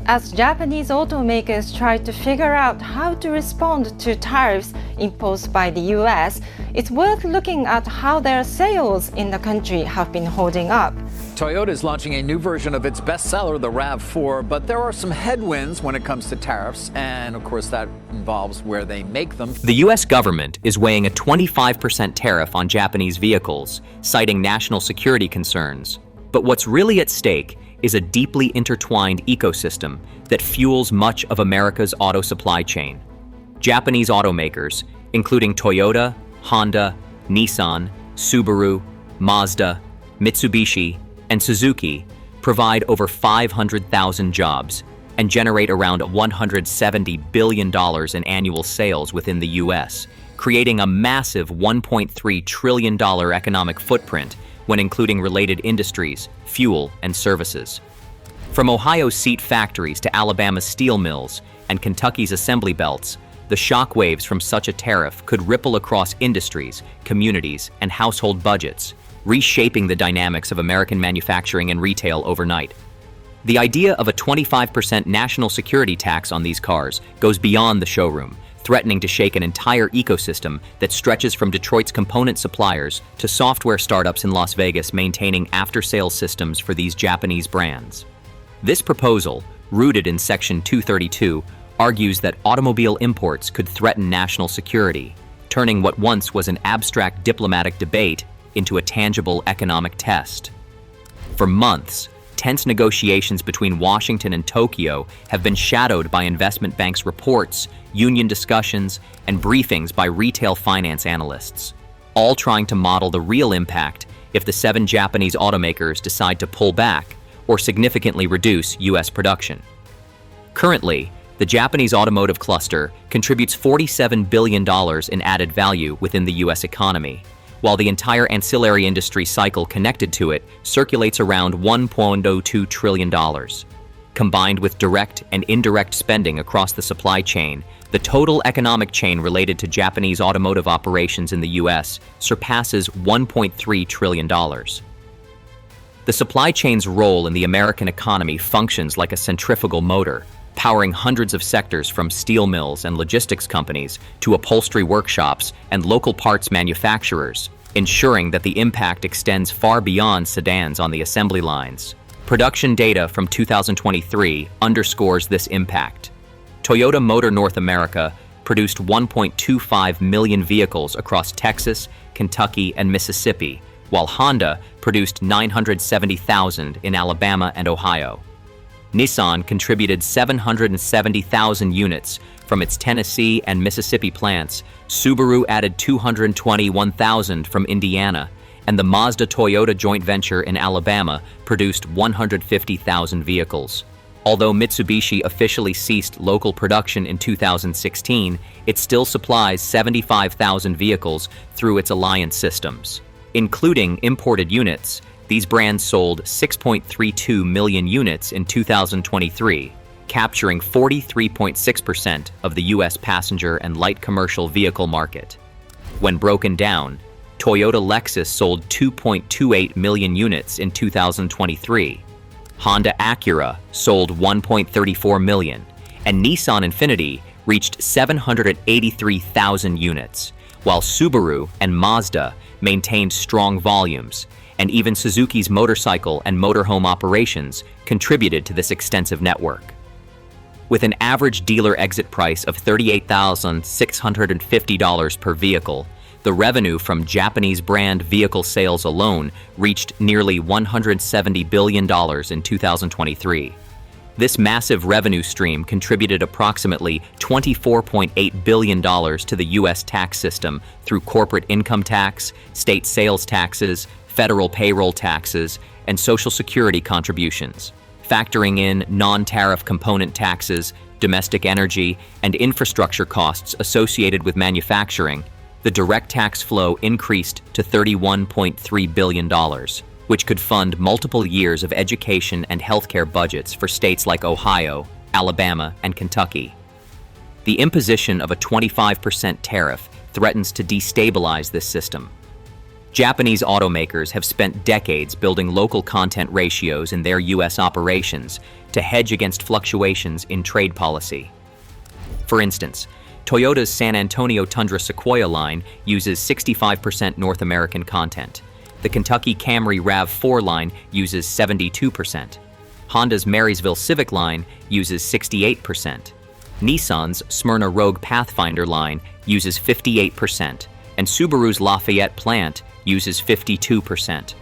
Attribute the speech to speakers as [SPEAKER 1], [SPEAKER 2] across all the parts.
[SPEAKER 1] As Japanese automakers try to figure out how to respond to tariffs imposed by the US, it's worth looking at how their sales in the country have been holding up.
[SPEAKER 2] Toyota is launching a new version of its bestseller, the RAV4, but there are some headwinds when it comes to tariffs, and of course that involves where they make them.
[SPEAKER 3] The US government is weighing a 25% tariff on Japanese vehicles, citing national security concerns. But what's really at stake is a deeply intertwined ecosystem that fuels much of America's auto supply chain. Japanese automakers, including Toyota, Honda, Nissan, Subaru, Mazda, Mitsubishi, and Suzuki, provide over 500,000 jobs and generate around $170 billion in annual sales within the US, creating a massive $1.3 trillion economic footprint when including related industries, fuel, and services. From Ohio's seat factories to Alabama's steel mills and Kentucky's assembly belts, the shockwaves from such a tariff could ripple across industries, communities, and household budgets, reshaping the dynamics of American manufacturing and retail overnight. The idea of a 25% national security tax on these cars goes beyond the showroom, threatening to shake an entire ecosystem that stretches from Detroit's component suppliers to software startups in Las Vegas maintaining after-sales systems for these Japanese brands. This proposal, rooted in Section 232, argues that automobile imports could threaten national security, turning what once was an abstract diplomatic debate into a tangible economic test. For months, tense negotiations between Washington and Tokyo have been shadowed by investment banks' reports, union discussions, and briefings by retail finance analysts, all trying to model the real impact if the 7 Japanese automakers decide to pull back or significantly reduce U.S. production. Currently, the Japanese automotive cluster contributes $47 billion in added value within the U.S. economy, while the entire ancillary industry cycle connected to it circulates around $1.02 trillion. Combined with direct and indirect spending across the supply chain, the total economic chain related to Japanese automotive operations in the U.S. surpasses $1.3 trillion. The supply chain's role in the American economy functions like a centrifugal motor, powering hundreds of sectors from steel mills and logistics companies to upholstery workshops and local parts manufacturers, ensuring that the impact extends far beyond sedans on the assembly lines. Production data from 2023 underscores this impact. Toyota Motor North America produced 1.25 million vehicles across Texas, Kentucky, and Mississippi, while Honda produced 970,000 in Alabama and Ohio. Nissan contributed 770,000 units from its Tennessee and Mississippi plants. Subaru added 221,000 from Indiana, and the Mazda-Toyota joint venture in Alabama produced 150,000 vehicles. Although Mitsubishi officially ceased local production in 2016, it still supplies 75,000 vehicles through its alliance systems. Including imported units, these brands sold 6.32 million units in 2023, capturing 43.6% of the U.S. passenger and light commercial vehicle market. When broken down, Toyota Lexus sold 2.28 million units in 2023, Honda Acura sold 1.34 million, and Nissan Infiniti reached 783,000 units, while Subaru and Mazda maintained strong volumes, and even Suzuki's motorcycle and motorhome operations contributed to this extensive network. With an average dealer exit price of $38,650 per vehicle, the revenue from Japanese brand vehicle sales alone reached nearly $170 billion in 2023. This massive revenue stream contributed approximately $24.8 billion to the U.S. tax system through corporate income tax, state sales taxes, federal payroll taxes, and Social Security contributions. Factoring in non-tariff component taxes, domestic energy, and infrastructure costs associated with manufacturing, the direct tax flow increased to $31.3 billion, which could fund multiple years of education and healthcare budgets for states like Ohio, Alabama, and Kentucky. The imposition of a 25% tariff threatens to destabilize this system. Japanese automakers have spent decades building local content ratios in their U.S. operations to hedge against fluctuations in trade policy. For instance, Toyota's San Antonio Tundra Sequoia line uses 65% North American content. The Kentucky Camry RAV4 line uses 72%. Honda's Marysville Civic line uses 68%. Nissan's Smyrna Rogue Pathfinder line uses 58%, and Subaru's Lafayette plant uses 52%.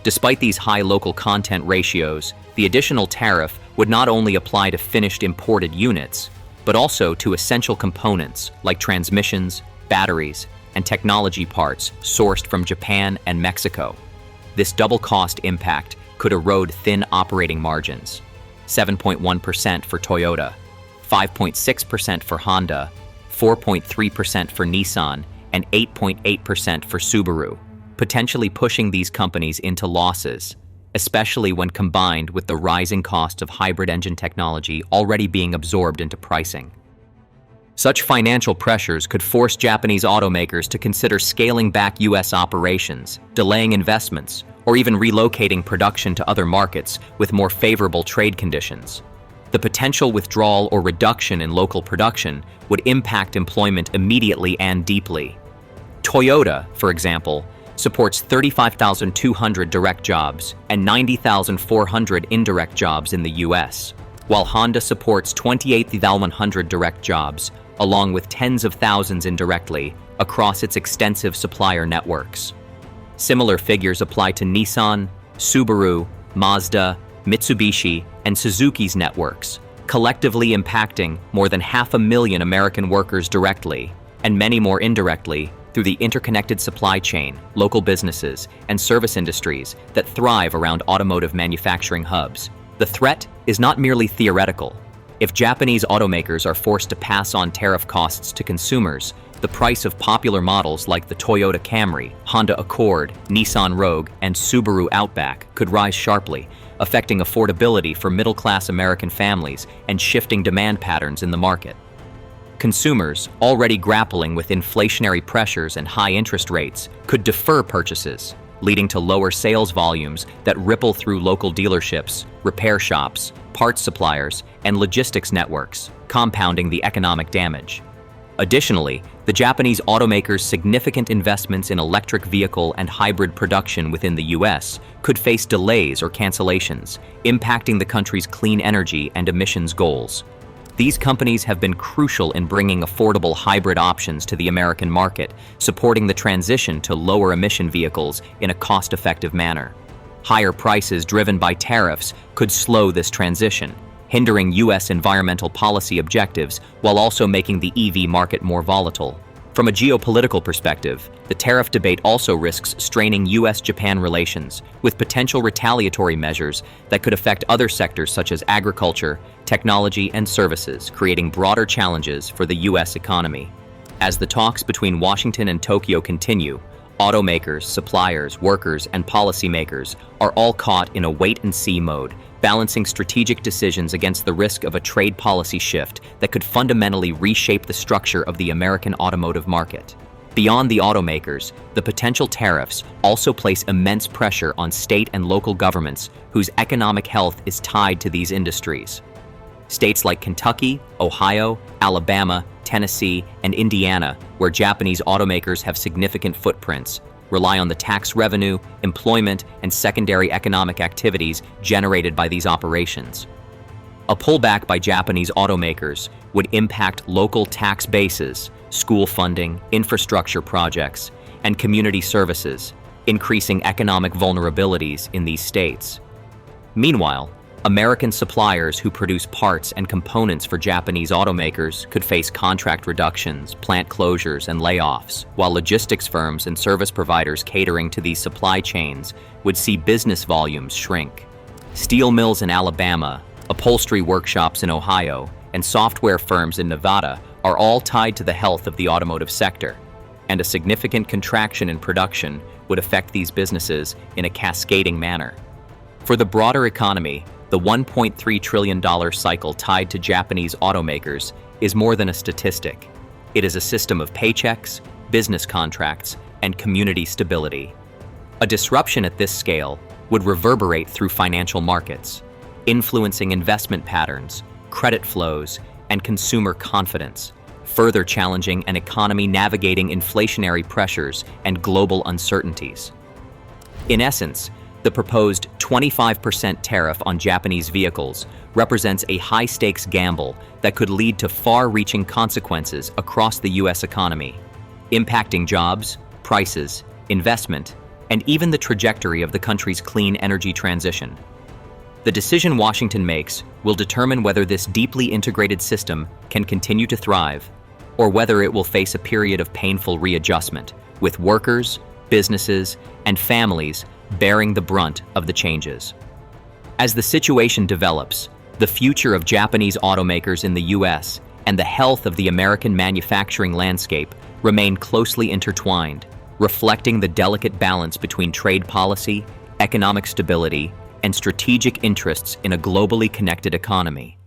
[SPEAKER 3] Despite these high local content ratios, the additional tariff would not only apply to finished imported units, but also to essential components like transmissions, batteries, and technology parts sourced from Japan and Mexico. This double cost impact could erode thin operating margins: 7.1% for Toyota, 5.6% for Honda, 4.3% for Nissan, and 8.8% for Subaru, potentially pushing these companies into losses, especially when combined with the rising cost of hybrid engine technology already being absorbed into pricing. Such financial pressures could force Japanese automakers to consider scaling back U.S. operations, delaying investments, or even relocating production to other markets with more favorable trade conditions. The potential withdrawal or reduction in local production would impact employment immediately and deeply. Toyota, for example, supports 35,200 direct jobs and 90,400 indirect jobs in the U.S., while Honda supports 28,100 direct jobs, along with tens of thousands indirectly, across its extensive supplier networks. Similar figures apply to Nissan, Subaru, Mazda, Mitsubishi, and Suzuki's networks, collectively impacting more than 500,000 American workers directly, and many more indirectly, through the interconnected supply chain, local businesses, and service industries that thrive around automotive manufacturing hubs. The threat is not merely theoretical. If Japanese automakers are forced to pass on tariff costs to consumers, the price of popular models like the Toyota Camry, Honda Accord, Nissan Rogue, and Subaru Outback could rise sharply, affecting affordability for middle-class American families and shifting demand patterns in the market. Consumers, already grappling with inflationary pressures and high interest rates, could defer purchases, leading to lower sales volumes that ripple through local dealerships, repair shops, parts suppliers, and logistics networks, compounding the economic damage. Additionally, the Japanese automakers' significant investments in electric vehicle and hybrid production within the U.S. could face delays or cancellations, impacting the country's clean energy and emissions goals. These companies have been crucial in bringing affordable hybrid options to the American market, supporting the transition to lower emission vehicles in a cost-effective manner. Higher prices driven by tariffs could slow this transition, hindering U.S. environmental policy objectives while also making the EV market more volatile. From a geopolitical perspective, the tariff debate also risks straining U.S.-Japan relations, with potential retaliatory measures that could affect other sectors such as agriculture, technology, and services, creating broader challenges for the U.S. economy. As the talks between Washington and Tokyo continue, automakers, suppliers, workers, and policymakers are all caught in a wait-and-see mode, balancing strategic decisions against the risk of a trade policy shift that could fundamentally reshape the structure of the American automotive market. Beyond the automakers, the potential tariffs also place immense pressure on state and local governments whose economic health is tied to these industries. States like Kentucky, Ohio, Alabama, Tennessee, and Indiana, where Japanese automakers have significant footprints, rely on the tax revenue, employment, and secondary economic activities generated by these operations. A pullback by Japanese automakers would impact local tax bases, school funding, infrastructure projects, and community services, increasing economic vulnerabilities in these states. Meanwhile, American suppliers who produce parts and components for Japanese automakers could face contract reductions, plant closures, and layoffs, while logistics firms and service providers catering to these supply chains would see business volumes shrink. Steel mills in Alabama, upholstery workshops in Ohio, and software firms in Nevada are all tied to the health of the automotive sector, and a significant contraction in production would affect these businesses in a cascading manner. For the broader economy, the $1.3 trillion cycle tied to Japanese automakers is more than a statistic. It is a system of paychecks, business contracts, and community stability. A disruption at this scale would reverberate through financial markets, influencing investment patterns, credit flows, and consumer confidence, further challenging an economy navigating inflationary pressures and global uncertainties. In essence, the proposed 25% tariff on Japanese vehicles represents a high-stakes gamble that could lead to far-reaching consequences across the U.S. economy, impacting jobs, prices, investment, and even the trajectory of the country's clean energy transition. The decision Washington makes will determine whether this deeply integrated system can continue to thrive, or whether it will face a period of painful readjustment, with workers, businesses, and families bearing the brunt of the changes. As the situation develops, the future of Japanese automakers in the U.S. and the health of the American manufacturing landscape remain closely intertwined, reflecting the delicate balance between trade policy, economic stability, and strategic interests in a globally connected economy.